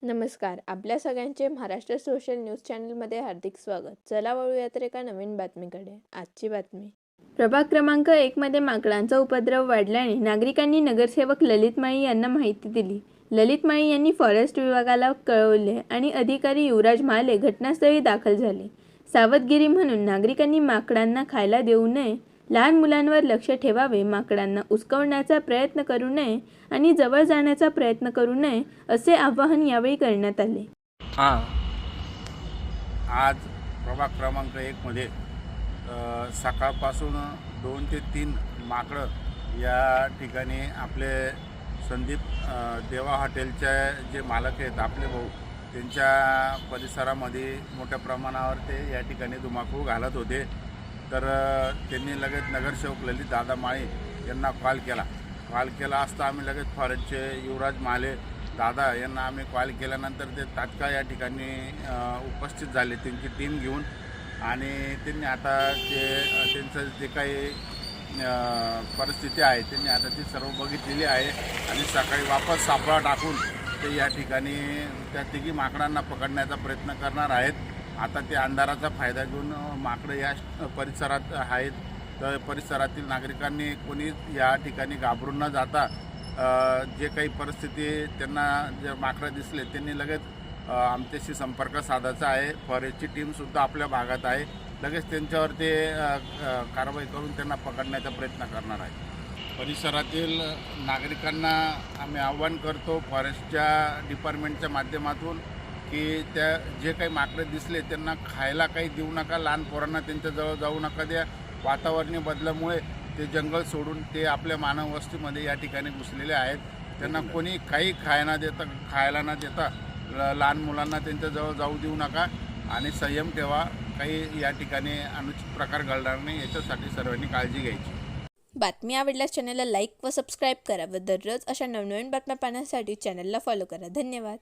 नमस्कार. आपल्या सगळ्यांचे महाराष्ट्र सोशल न्यूज चॅनलमध्ये हार्दिक स्वागत. चला वळूया तर एका नवीन बातमीकडे. आजची बातमी. प्रभाग क्रमांक 1 मध्ये माकडांचा उपद्रव वाढल्याने नागरिकांनी नगरसेवक ललित माळी यांना माहिती दिली. ललित माळी यांनी फॉरेस्ट विभागाला कळवले आणि अधिकारी युवराज महाले घटनास्थळी दाखल झाले. सावधगिरी म्हणून नागरिकांनी माकडांना खायला देऊ नये, लहान मुलांवर लक्ष ठेवावे, माकडांना उचकवण्याचा प्रयत्न करू नये आणि जवळ जाण्याचा प्रयत्न करू नये असे आवाहन यावेळी करण्यात आले. आज प्रभाग क्रमांक 1 मध्ये सकाळपासून 2 ते 3 माकडं या ठिकाणी आपले संदीप देवा हॉटेलचे जे मालक आहेत आपले भाऊ, त्यांच्या परिसरामध्ये मोठ्या प्रमाणावर ते या ठिकाणी धुमाकूळ घालत होते. तर त्यांनी लगेच नगरसेवक ललित दादा माळी यांना कॉल केला असता आम्ही लगेच फॉरेस्टचे युवराज महाले दादा यांना आम्ही कॉल केल्यानंतर ते तात्काळ या ठिकाणी उपस्थित झाले त्यांची टीम घेऊन. आणि त्यांनी आता त्यांचं जे काही परिस्थिती आहे त्यांनी आता ती सर्व बघितलेली आहे आणि सकाळी वापस सापळा टाकून ते या ठिकाणी त्या तिघी माकडांना पकडण्याचा प्रयत्न करणार आहेत. आता ते अंधाराचा फायदा घेऊन माकडं या परिसरात आहेत. तर परिसरातील नागरिकांनी कोणी या ठिकाणी घाबरून न जाता जे काही परिस्थिती त्यांना जे माकडं दिसले त्यांनी लगेच आमच्याशी संपर्क साधायचा आहे. फॉरेस्टची टीमसुद्धा आपल्या भागात आहे. लगेच त्यांच्यावर ते कारवाई करून त्यांना पकडण्याचा प्रयत्न करणार आहे. परिसरातील नागरिकांना आम्ही आव्हान करतो फॉरेस्टच्या डिपार्टमेंटच्या माध्यमातून की त्या जे काही माकडं दिसले त्यांना खायला काही देऊ नका, लहान पोरांना त्यांच्याजवळ जाऊ नका द्या. वातावरणीय बदलामुळे ते जंगल सोडून ते आपल्या मानव वस्तीमध्ये या ठिकाणी घुसलेले आहेत. त्यांना कोणी काही खायला न देता लहान मुलांना त्यांच्याजवळ जाऊ देऊ नका आणि संयम ठेवा. काही या ठिकाणी अनुचित प्रकार घडणार नाही याच्यासाठी सर्वांनी काळजी घ्यायची. बातमी आवडल्यास चॅनलला लाईक व सबस्क्राईब करा व दररोज अशा नवनवीन बातम्या पाहण्यासाठी चॅनलला फॉलो करा. धन्यवाद.